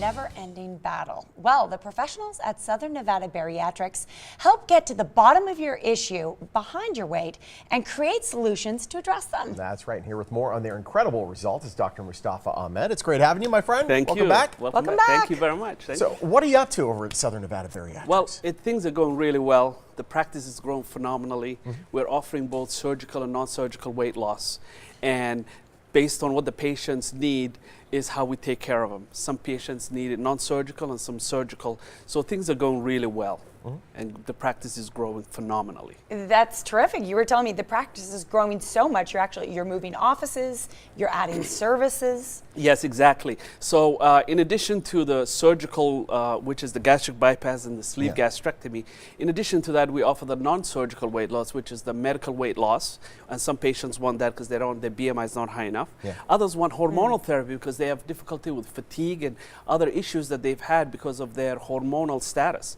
never-ending battle. Well, the professionals at Southern Nevada Bariatrics help get to the bottom of your issue behind your weight and create solutions to address them. That's right. And here with more on their incredible results is Dr. Mustafa Ahmed. It's great having you, my friend. Thank you. Welcome back. Welcome back. Thank you very much. So what are you up to over at Southern Nevada Bariatrics? Well, things are going really well. The practice is growing phenomenally. We're offering both surgical and non-surgical weight loss. And based on what the patients need is how we take care of them. Some patients need it non-surgical and some surgical. So things are going really well. And the practice is growing phenomenally. That's terrific. You were telling me the practice is growing so much. You're moving offices, you're adding services. Yes, exactly. So in addition to the surgical, which is the gastric bypass and the sleeve gastrectomy, in addition to that, we offer the non-surgical weight loss, which is the medical weight loss. And some patients want that because their BMI is not high enough. Others want hormonal therapy because they have difficulty with fatigue and other issues that they've had because of their hormonal status.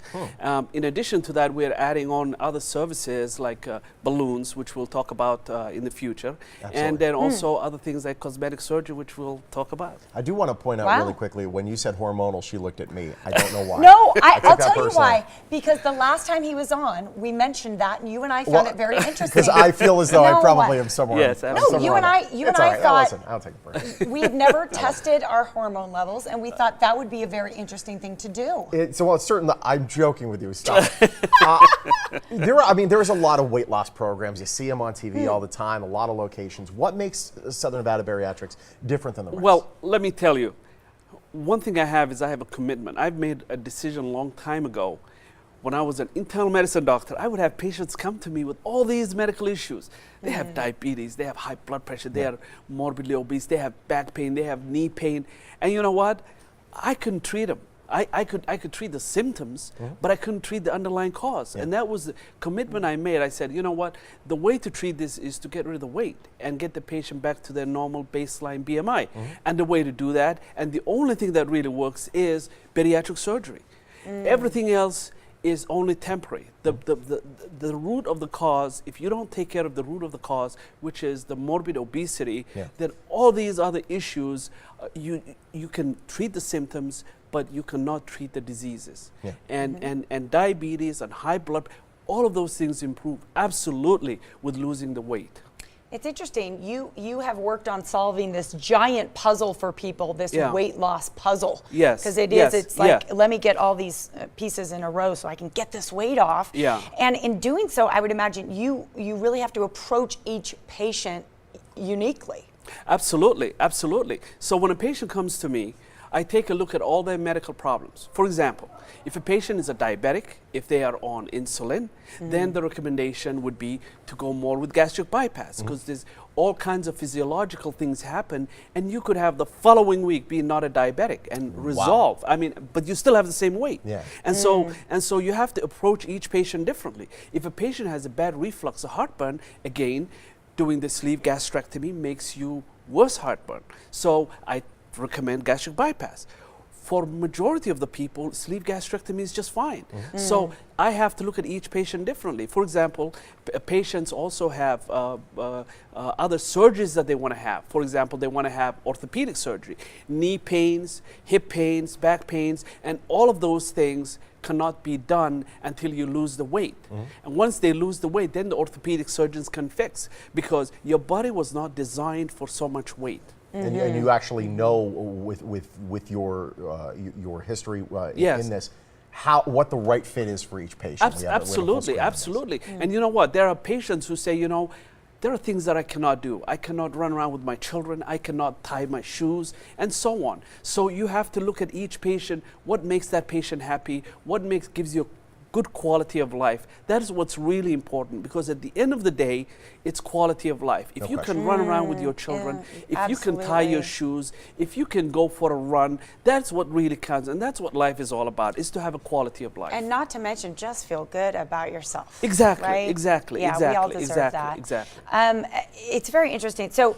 In addition to that, we're adding on other services like balloons, which we'll talk about in the future. And then also other things like cosmetic surgery, which we'll talk about. I do want to point out really quickly, when you said hormonal, she looked at me. I don't know why. No, I'll tell you why. Because the last time he was on, we mentioned that, and you and I found it very interesting. Because I feel as though I probably am somewhere. Yes, no, you and I thought, listen, I'll take a break. We've never tested our hormone levels, and we thought that would be a very interesting thing to do. It's certain that I'm joking with you. Stop. There's a lot of weight loss programs. You see them on TV all the time, a lot of locations. What makes Southern Nevada Bariatrics different than the rest? Well, let me tell you, one thing I have is I have a commitment. I've made a decision a long time ago. When I was an internal medicine doctor, I would have patients come to me with all these medical issues. They have diabetes, they have high blood pressure, they are morbidly obese, they have back pain, they have knee pain. And you know what? I couldn't treat them. I could treat the symptoms, but I couldn't treat the underlying cause. And that was the commitment I made. I said, you know what? The way to treat this is to get rid of the weight and get the patient back to their normal baseline BMI. And the way to do that, and the only thing that really works is bariatric surgery. Everything else is only temporary. The root of the cause, if you don't take care of the root of the cause, which is the morbid obesity, then all these other issues, you can treat the symptoms, but you cannot treat the diseases. And diabetes and high blood, all of those things improve absolutely with losing the weight. It's interesting. You have worked on solving this giant puzzle for people, this weight loss puzzle. Yes. Because it's like, let me get all these pieces in a row so I can get this weight off. And in doing so, I would imagine you really have to approach each patient uniquely. Absolutely, absolutely. So when a patient comes to me, I take a look at all their medical problems. For example, if a patient is a diabetic, if they are on insulin, then the recommendation would be to go more with gastric bypass because there's all kinds of physiological things happen, and you could have the following week be not a diabetic and resolve. I mean, but you still have the same weight. And so you have to approach each patient differently. If a patient has a bad reflux or heartburn, again, doing the sleeve gastrectomy makes you worse heartburn. So I recommend gastric bypass. For majority of the people, sleeve gastrectomy is just fine. So I have to look at each patient differently. For example, patients also have other surgeries that they want to have. For example, they want to have orthopedic surgery, knee pains, hip pains, back pains, and all of those things cannot be done until you lose the weight. And once they lose the weight, then the orthopedic surgeons can fix, because your body was not designed for so much weight. And you actually know with your history in this what the right fit is for each patient. Absolutely, absolutely. And you know what? There are patients who say, you know, there are things that I cannot do. I cannot run around with my children. I cannot tie my shoes, and so on. So you have to look at each patient. What makes that patient happy? What gives you good quality of life? That is what's really important, because at the end of the day, it's quality of life. If you can run around with your children, if you can tie your shoes, if you can go for a run, that's what really counts, and that's what life is all about, is to have a quality of life. And not to mention, just feel good about yourself. Exactly, right? exactly, yeah, exactly, we all deserve exactly, that. exactly. It's very interesting. So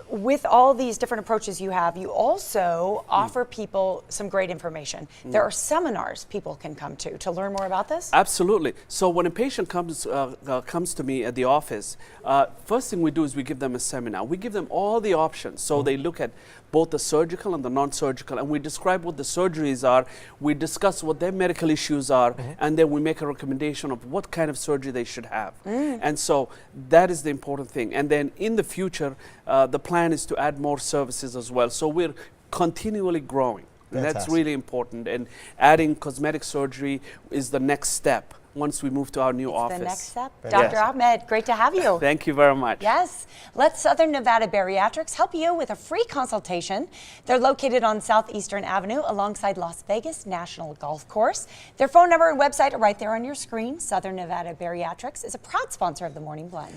with all these different approaches you have, you also offer people some great information. There are seminars people can come to learn more about this? Absolutely. So when a patient comes to me at the office, first thing we do is we give them a seminar. We give them all the options. So they look at both the surgical and the non-surgical, and we describe what the surgeries are. We discuss what their medical issues are, and then we make a recommendation of what kind of surgery they should have. And so that is the important thing. And then in the future, the plan is to add more services as well. So we're continually growing. And that's really important. And adding cosmetic surgery is the next step once we move to our new office. The next step. Dr. Ahmed, great to have you. Thank you very much. Yes. Let Southern Nevada Bariatrics help you with a free consultation. They're located on Southeastern Avenue alongside Las Vegas National Golf Course. Their phone number and website are right there on your screen. Southern Nevada Bariatrics is a proud sponsor of the Morning Blend.